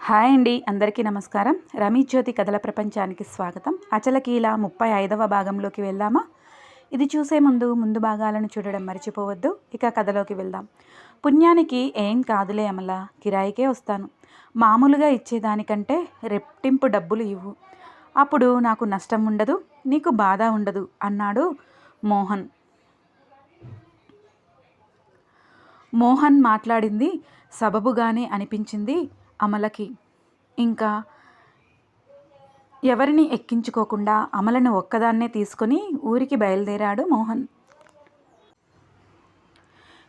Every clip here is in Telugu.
హాయ్ అండి, అందరికీ నమస్కారం. రమేష్ జ్యోతి కథల ప్రపంచానికి స్వాగతం. అచలకీల 35వ భాగంలోకి వెళ్దామా? ఇది చూసే ముందు భాగాలను చూడడం మర్చిపోవద్దు. ఇక కథలోకి వెళ్దాం. పుణ్యానికి ఏం కాదులే అమల, కిరాయికే వస్తాను. మామూలుగా ఇచ్చేదానికంటే రెట్టింపు డబ్బులు ఇవ్వు. అప్పుడు నాకు నష్టం ఉండదు, నీకు బాధ ఉండదు అన్నాడు మోహన్. మోహన్ మాట్లాడింది సబబుగానే అనిపించింది అమలకి. ఇంకా ఎవరిని ఎక్కించుకోకుండా అమలను ఒక్కదాన్నే తీసుకొని ఊరికి బయలుదేరాడు మోహన్.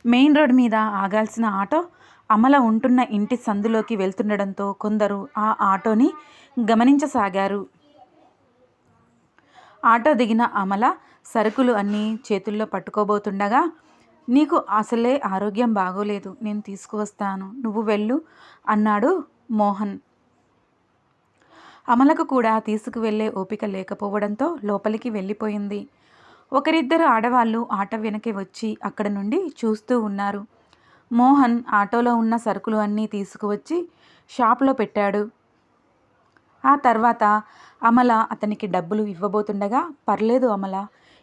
మెయిన్ రోడ్ మీద ఆగాల్సిన ఆటో అమల ఉంటున్న ఇంటి సందులోకి వెళ్తుండడంతో కొందరు ఆ ఆటోని గమనించసాగారు. ఆటో దిగిన అమల సరుకులు అన్నీ చేతుల్లో పట్టుకోబోతుండగా, నీకు అసలే ఆరోగ్యం బాగోలేదు, నేను తీసుకువస్తాను, నువ్వు వెళ్ళు అన్నాడు మోహన్. అమలకు కూడా తీసుకువెళ్లే ఓపిక లేకపోవడంతో లోపలికి వెళ్ళిపోయింది. ఒకరిద్దరు ఆడవాళ్ళు ఆటో వెనకే వచ్చి అక్కడ నుండి చూస్తూ ఉన్నారు. మోహన్ ఆటోలో ఉన్న సరుకులు అన్నీ తీసుకువచ్చి షాప్లో పెట్టాడు. ఆ తర్వాత అమల అతనికి డబ్బులు ఇవ్వబోతుండగా, పర్లేదు అమల,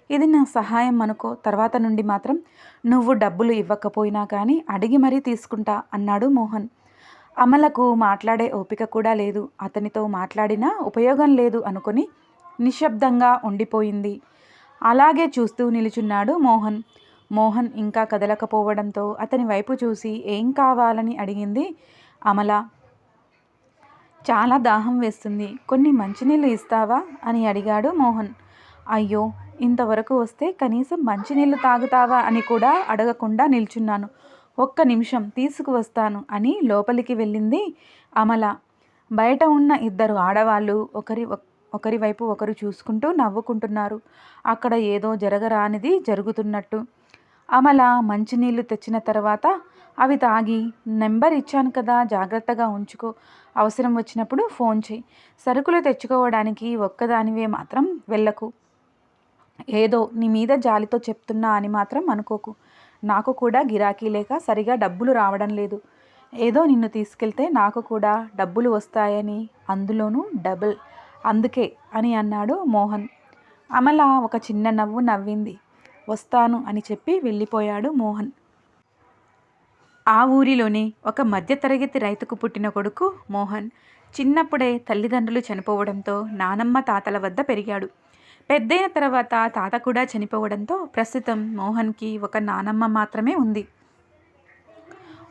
ఇది నా సహాయం అనుకో, తర్వాత నుండి మాత్రం నువ్వు డబ్బులు ఇవ్వకపోయినా కానీ అడిగి మరీ తీసుకుంటా అన్నాడు మోహన్. అమలకు మాట్లాడే ఓపిక కూడా లేదు. అతనితో మాట్లాడినా ఉపయోగం లేదు అనుకుని నిశ్శబ్దంగా ఉండిపోయింది. అలాగే చూస్తూ నిలుచున్నాడు మోహన్. మోహన్ ఇంకా కదలకపోవడంతో అతని వైపు చూసి ఏం కావాలని అడిగింది అమల. చాలా దాహం వేస్తుంది, కొన్ని మంచినీళ్ళు ఇస్తావా అని అడిగాడు మోహన్. అయ్యో, ఇంతవరకు వస్తే కనీసం మంచినీళ్ళు తాగుతావా అని కూడా అడగకుండా నిల్చున్నాను, ఒక్క నిమిషం తీసుకువస్తాను అని లోపలికి వెళ్ళింది అమల. బయట ఉన్న ఇద్దరు ఆడవాళ్ళు ఒకరి వైపు ఒకరు చూసుకుంటూ నవ్వుకుంటున్నారు. అక్కడ ఏదో జరగరానిది జరుగుతున్నట్టు. అమల మంచినీళ్ళు తెచ్చిన తర్వాత అవి తాగి, నెంబర్ ఇచ్చాను కదా, జాగ్రత్తగా ఉంచుకో, అవసరం వచ్చినప్పుడు ఫోన్ చేయి, సరుకులు తెచ్చుకోవడానికి ఒక్కదానివే మాత్రం వెళ్ళకు, ఏదో నీ మీద జాలితో చెప్తున్నా అని మాత్రం అనుకోకు, నాకు కూడా గిరాకీ లేక సరిగా డబ్బులు రావడం లేదు, ఏదో నిన్ను తీసుకెళ్తే నాకు కూడా డబ్బులు వస్తాయని, అందులోనూ డబుల్, అందుకే అని అన్నాడు మోహన్. అమల ఒక చిన్న నవ్వు నవ్వింది. వస్తాను అని చెప్పి వెళ్ళిపోయాడు మోహన్. ఆ ఊరిలోని ఒక మధ్యతరగతి రైతుకు పుట్టిన కొడుకు మోహన్. చిన్నప్పుడే తల్లిదండ్రులు చనిపోవడంతో నానమ్మ తాతల వద్ద పెరిగాడు. పెద్దయిన తర్వాత తాత కూడా చనిపోవడంతో ప్రస్తుతం మోహన్కి ఒక నానమ్మ మాత్రమే ఉంది.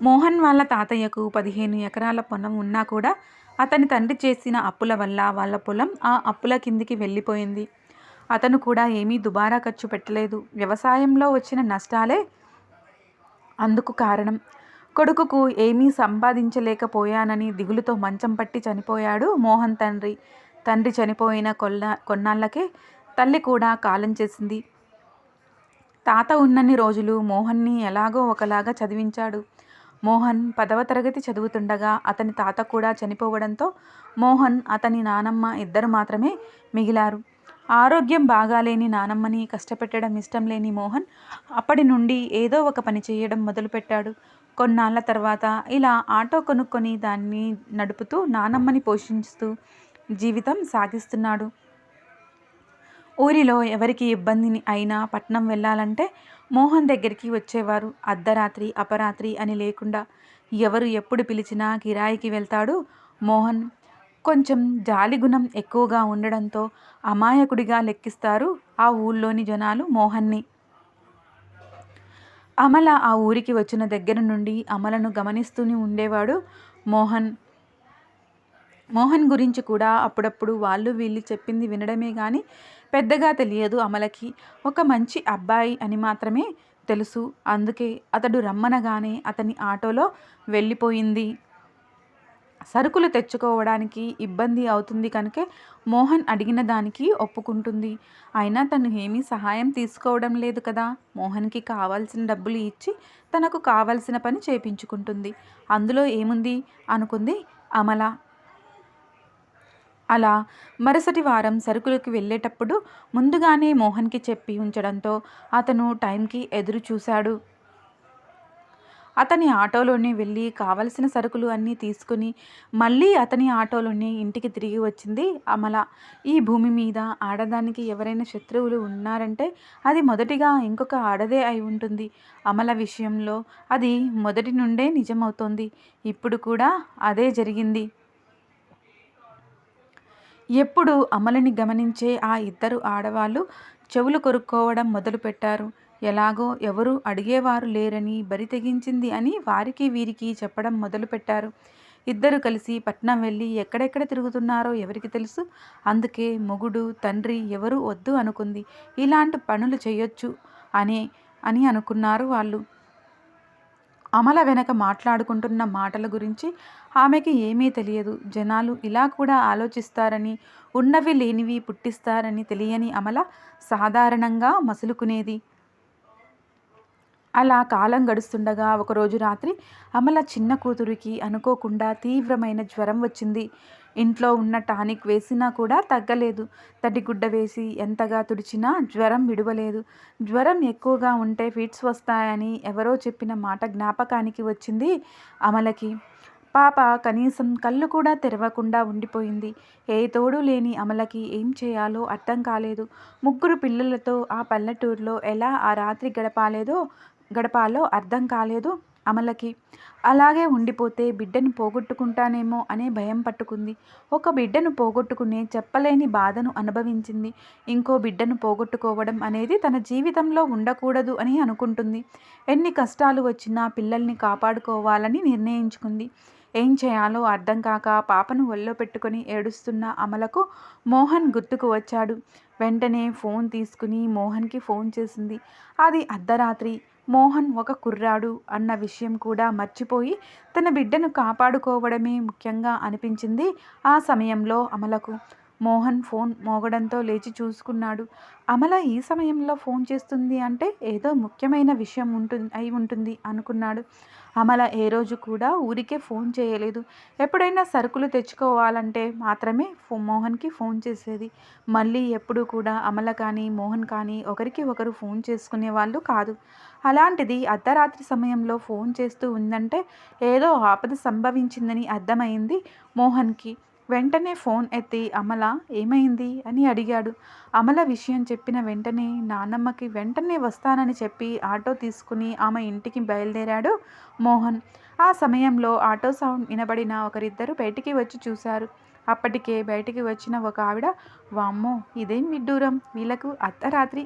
మోహన్ వాళ్ళ తాతయ్యకు 15 ఎకరాల పొలం ఉన్నా కూడా అతని తండ్రి చేసిన అప్పుల వల్ల వాళ్ళ పొలం ఆ అప్పుల కిందికి వెళ్ళిపోయింది. అతను కూడా ఏమీ దుబారా ఖర్చు పెట్టలేదు. వ్యవసాయంలో వచ్చిన నష్టాలే అందుకు కారణం. కొడుకుకు ఏమీ సంపాదించలేకపోయానని దిగులుతో మంచం పట్టి చనిపోయాడు మోహన్ తండ్రి. తండ్రి చనిపోయిన కొన్నాళ్లకే తల్లి కూడా కాలం చేసింది. తాత ఉన్నన్ని రోజులు మోహన్ని ఎలాగో ఒకలాగా చదివించాడు. మోహన్ 10వ తరగతి చదువుతుండగా అతని తాత కూడా చనిపోవడంతో మోహన్, అతని నానమ్మ ఇద్దరు మాత్రమే మిగిలారు. ఆరోగ్యం బాగాలేని నానమ్మని కష్టపెట్టడం ఇష్టం లేని మోహన్ అప్పటి నుండి ఏదో ఒక పని చేయడం మొదలుపెట్టాడు. కొన్నాళ్ల తర్వాత ఇలా ఆటో కొనుక్కొని దాన్ని నడుపుతూ నానమ్మని పోషిస్తూ జీవితం సాగిస్తున్నాడు. ఊరిలో ఎవరికి ఇబ్బంది అయినా పట్నం వెళ్ళాలంటే మోహన్ దగ్గరికి వచ్చేవారు. అర్ధరాత్రి అపరాత్రి అని లేకుండా ఎవరు ఎప్పుడు పిలిచినా కిరాయికి వెళ్తాడు మోహన్. కొంచెం జాలిగుణం ఎక్కువగా ఉండడంతో అమాయకుడిగా లెక్కిస్తారు ఆ ఊళ్ళోని జనాలు మోహన్ని. అమల ఆ ఊరికి వచ్చిన దగ్గర నుండి అమలను గమనిస్తూనే ఉండేవాడు మోహన్. మోహన్ గురించి కూడా అప్పుడప్పుడు వాళ్ళు వీళ్ళు చెప్పింది వినడమే కానీ పెద్దగా తెలియదు అమలకి. ఒక మంచి అబ్బాయి అని మాత్రమే తెలుసు. అందుకే అతడు రమ్మనగానే అతని ఆటోలో వెళ్ళిపోయింది. సరుకులు తెచ్చుకోవడానికి ఇబ్బంది అవుతుంది కనుకే మోహన్ అడిగిన దానికి ఒప్పుకుంటుంది. అయినా తను ఏమీ సహాయం తీసుకోవడం లేదు కదా, మోహన్కి కావాల్సిన డబ్బులు ఇచ్చి తనకు కావాల్సిన పని చేపించుకుంటుంది, అందులో ఏముంది అనుకుంది అమల. అలా మరుసటి వారం సరుకులకు వెళ్ళేటప్పుడు ముందుగానే మోహన్కి చెప్పి ఉంచడంతో అతను టైంకి ఎదురు చూశాడు. అతని ఆటోలోనే వెళ్ళి కావలసిన సరుకులు అన్నీ తీసుకుని మళ్ళీ అతని ఆటోలోనే ఇంటికి తిరిగి వచ్చింది అమల. ఈ భూమి మీద ఆడదానికి ఎవరైనా శత్రువులు ఉన్నారంటే అది మొదటిగా ఇంకొక ఆడదే అయి ఉంటుంది. అమల విషయంలో అది మొదటి నుండే నిజమవుతోంది. ఇప్పుడు కూడా అదే జరిగింది. ఎప్పుడు అమలని గమనించే ఆ ఇద్దరు ఆడవాళ్ళు చెవులు కొరుక్కోవడం మొదలుపెట్టారు. ఎలాగో ఎవరు అడిగేవారు లేరని, బరి తెగించింది అని వారికి వీరికి చెప్పడం మొదలుపెట్టారు. ఇద్దరు కలిసి పట్నం వెళ్ళి ఎక్కడెక్కడ తిరుగుతున్నారో ఎవరికి తెలుసు. అందుకే మొగుడు తండ్రి ఎవరు వద్దు అనుకుంది. ఇలాంటి పనులు చేయొచ్చు అని అనుకున్నారు వాళ్ళు. అమల వెనక మాట్లాడుకుంటున్న మాటల గురించి ఆమెకి ఏమీ తెలియదు. జనాలు ఇలా కూడా ఆలోచిస్తారని, ఉన్నవి లేనివి పుట్టిస్తారని తెలియని అమల సాధారణంగా మసులుకునేది. అలా కాలం గడుస్తుండగా ఒకరోజు రాత్రి అమల చిన్న కూతురికి అనుకోకుండా తీవ్రమైన జ్వరం వచ్చింది. ఇంట్లో ఉన్న టానిక్ వేసినా కూడా తగ్గలేదు. తడిగుడ్డ వేసి ఎంతగా తుడిచినా జ్వరం విడవలేదు. జ్వరం ఎక్కువగా ఉంటే ఫిట్స్ వస్తాయని ఎవరో చెప్పిన మాట జ్ఞాపకానికి వచ్చింది అమలకి. పాప కనీసం కళ్ళు కూడా తెరవకుండా ఉండిపోయింది. ఏ తోడు లేని అమలకి ఏం చేయాలో అర్థం కాలేదు. 3 పిల్లలతో ఆ పల్లెటూరులో ఎలా ఆ రాత్రి గడపాలో అర్థం కాలేదు అమలకి. అలాగే ఉండిపోతే బిడ్డను పోగొట్టుకుంటానేమో అనే భయం పట్టుకుంది. ఒక బిడ్డను పోగొట్టుకునే చెప్పలేని బాధను అనుభవించింది. ఇంకో బిడ్డను పోగొట్టుకోవడం అనేది తన జీవితంలో ఉండకూడదు అని అనుకుంటుంది. ఎన్ని కష్టాలు వచ్చినా పిల్లల్ని కాపాడుకోవాలని నిర్ణయించుకుంది. ఏం చేయాలో అర్థం కాక పాపను ఒళ్ళో పెట్టుకొని ఏడుస్తున్న అమలకు మోహన్ గుర్తుకు వచ్చాడు. వెంటనే ఫోన్ తీసుకుని మోహన్కి ఫోన్ చేసింది. అది అర్ధరాత్రి. మోహన్ ఒక కుర్రాడు అన్న విషయం కూడా మర్చిపోయి తన బిడ్డను కాపాడుకోవడమే ముఖ్యంగా అనిపించింది ఆ సమయంలో అమలకు. మోహన్ ఫోన్ మోగడంతో లేచి చూసుకున్నాడు. అమల ఈ సమయంలో ఫోన్ చేస్తుంది అంటే ఏదో ముఖ్యమైన విషయం అయి ఉంటుంది అనుకున్నాడు. అమల ఏ రోజు కూడా ఊరికే ఫోన్ చేయలేదు. ఎప్పుడైనా సరుకులు తెచ్చుకోవాలంటే మాత్రమే మోహన్కి ఫోన్ చేసేది. మళ్ళీ ఎప్పుడు కూడా అమల కానీ మోహన్ కానీ ఒకరికి ఒకరు ఫోన్ చేసుకునే వాళ్ళు కాదు. అలాంటిది అర్ధరాత్రి సమయంలో ఫోన్ చేస్తూ ఉందంటే ఏదో ఆపద సంభవించిందని అర్థమైంది మోహన్కి. వెంటనే ఫోన్ ఎత్తి అమల ఏమైంది అని అడిగాడు. అమల విషయం చెప్పిన వెంటనే నాన్నమ్మకి వెంటనే వస్తానని చెప్పి ఆటో తీసుకుని ఆమె ఇంటికి బయలుదేరాడు మోహన్. ఆ సమయంలో ఆటో సౌండ్ వినబడిన ఒకరిద్దరు బయటికి వచ్చి చూశారు. అప్పటికే బయటికి వచ్చిన ఒక ఆవిడ, వామ్మో ఇదేం విడ్డూరం, వీళ్ళకు అర్ధరాత్రి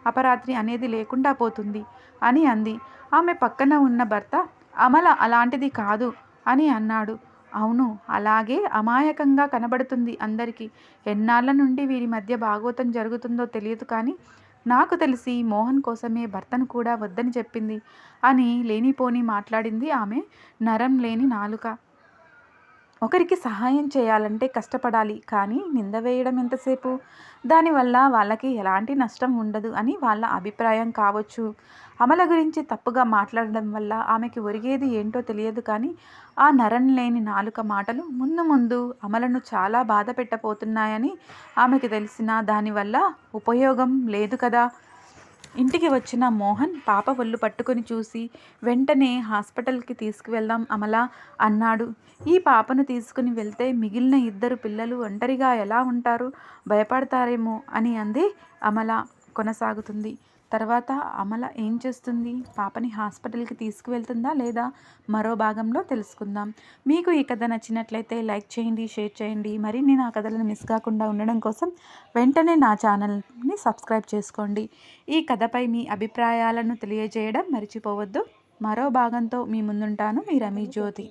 అపరాత్రి అనేది లేకుండా పోతుంది అని అంది. ఆమె పక్కన ఉన్న భర్త అమల అలాంటిది కాదు అని అన్నాడు. అవును, అలాగే అమాయకంగా కనబడుతుంది అందరికీ. ఎన్నాళ్ళ నుండి వీరి మధ్య భాగవతం జరుగుతుందో తెలియదు కానీ నాకు తెలిసి మోహన్ కోసమే భర్తను కూడా వద్దని చెప్పింది అని లేనిపోని మాట్లాడింది ఆమె నరం లేని నాలుక. ఒకరికి సహాయం చేయాలంటే కష్టపడాలి, కానీ నింద వేయడం ఎంతసేపు? దానివల్ల వాళ్ళకి ఎలాంటి నష్టం ఉండదు అని వాళ్ళ అభిప్రాయం కావచ్చు. అమల గురించి తప్పుగా మాట్లాడడం వల్ల ఆమెకి ఒరిగేది ఏంటో తెలియదు కానీ ఆ నరం లేని నాలుక మాటలు ముందు ముందు అమలను చాలా బాధ పెట్టబోతున్నాయని ఆమెకి తెలిసినా దానివల్ల ఉపయోగం లేదు కదా. ఇంటికి వచ్చిన మోహన్ పాప ఒళ్ళు పట్టుకొని చూసి వెంటనే హాస్పిటల్కి తీసుకువెళ్దాం అమలా అన్నాడు. ఈ పాపను తీసుకుని వెళ్తే మిగిలిన 2 పిల్లలు ఒంటరిగా ఎలా ఉంటారు, భయపడతారేమో అని అంది అమల. కొనసాగుతుంది. తర్వాత అమల ఏం చేస్తుంది, పాపని హాస్పిటల్కి తీసుకువెళ్తుందా లేదా మరో భాగంలో తెలుసుకుందాం. మీకు ఈ కథ నచ్చినట్లయితే లైక్ చేయండి, షేర్ చేయండి. మరిన్ని నా కథలను మిస్ కాకుండా ఉండడం కోసం వెంటనే నా ఛానల్ని సబ్స్క్రైబ్ చేసుకోండి. ఈ కథపై మీ అభిప్రాయాలను తెలియజేయడం మర్చిపోవద్దు. మరో భాగంతో మీ ముందుంటాను. మీ రమీ జ్యోతి.